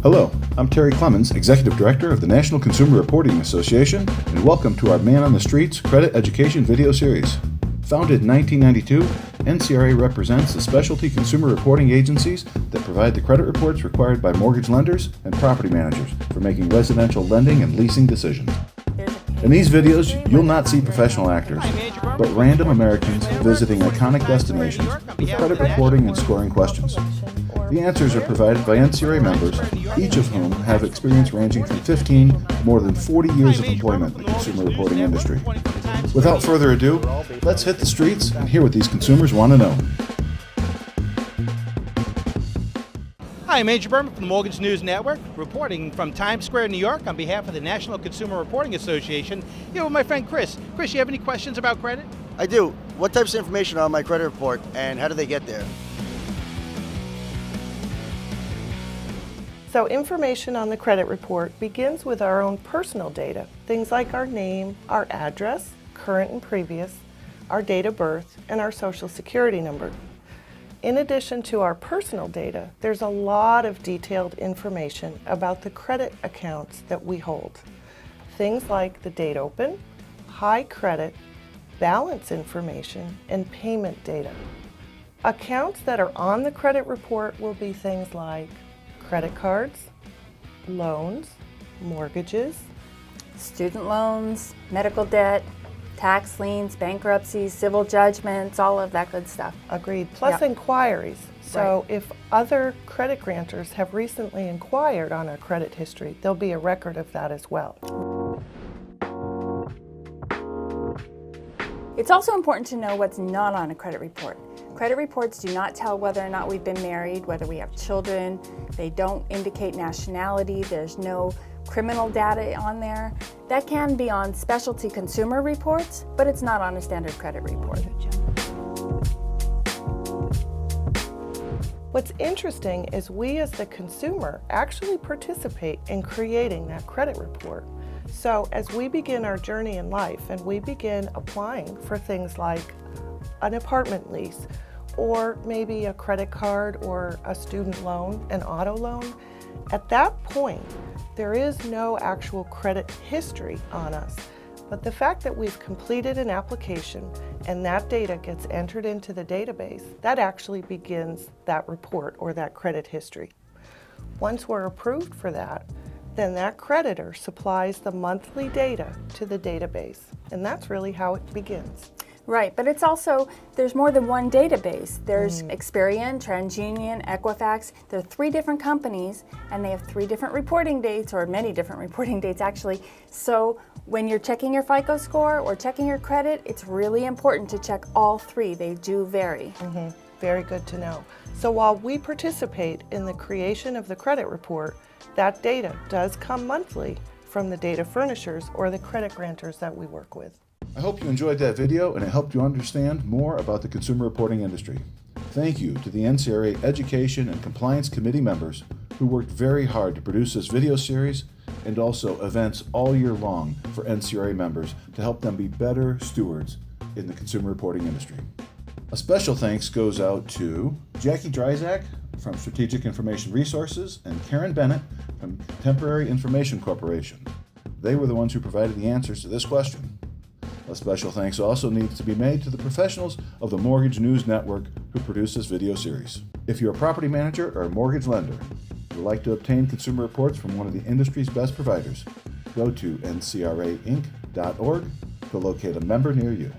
Hello, I'm Terry Clemens, Executive Director of the National Consumer Reporting Association, and welcome to our Man on the Streets Credit Education video series. Founded in 1992, NCRA represents the specialty consumer reporting agencies that provide the credit reports required by mortgage lenders and property managers for making residential lending and leasing decisions. In these videos, you'll not see professional actors, but random Americans visiting iconic destinations with credit reporting and scoring questions. The answers are provided by NCRA members, each of whom have experience ranging from 15 to more than 40 years of employment in the consumer reporting industry. Without further ado, let's hit the streets and hear what these consumers want to know. Hi, I'm Major Berman from the Mortgage News Network, reporting from Times Square, New York on behalf of the National Consumer Reporting Association, here with my friend Chris. Chris, you have any questions about credit? I do. What types of information are on my credit report and how do they get there? So information on the credit report begins with our own personal data, things like our name, our address, current and previous, our date of birth, and our social security number. In addition to our personal data, there's a lot of detailed information about the credit accounts that we hold. Things like the date open, high credit, balance information, and payment data. Accounts that are on the credit report will be things like credit cards, loans, mortgages, student loans, medical debt, tax liens, bankruptcies, civil judgments, all of that good stuff. Agreed. Plus inquiries. So if other credit grantors have recently inquired on our credit history, there'll be a record of that as well. It's also important to know what's not on a credit report. Credit reports do not tell whether or not we've been married, whether we have children. They don't indicate nationality. There's no criminal data on there. That can be on specialty consumer reports, but it's not on a standard credit report. What's interesting is we as the consumer actually participate in creating that credit report. So as we begin our journey in life and we begin applying for things like an apartment lease or maybe a credit card or a student loan, an auto loan, at that point, there is no actual credit history on us. But the fact that we've completed an application and that data gets entered into the database, that actually begins that report or that credit history. Once we're approved for that, then that creditor supplies the monthly data to the database. And that's really how it begins. Right, but it's also, there's more than one database. There's Experian, TransUnion, Equifax. There are 3 different companies and they have 3 different reporting dates, or many different reporting dates actually. So when you're checking your FICO score or checking your credit, it's really important to check all 3. They do vary. Very good to know. So while we participate in the creation of the credit report, that data does come monthly from the data furnishers or the credit grantors that we work with. I hope you enjoyed that video and it helped you understand more about the consumer reporting industry. Thank you to the NCRA Education and Compliance Committee members who worked very hard to produce this video series and also events all year long for NCRA members to help them be better stewards in the consumer reporting industry. A special thanks goes out to Jackie Dryzak from Strategic Information Resources and Karen Bennett from Contemporary Information Corporation. They were the ones who provided the answers to this question. A special thanks also needs to be made to the professionals of the Mortgage News Network who produced this video series. If you're a property manager or a mortgage lender and would like to obtain consumer reports from one of the industry's best providers, go to ncrainc.org to locate a member near you.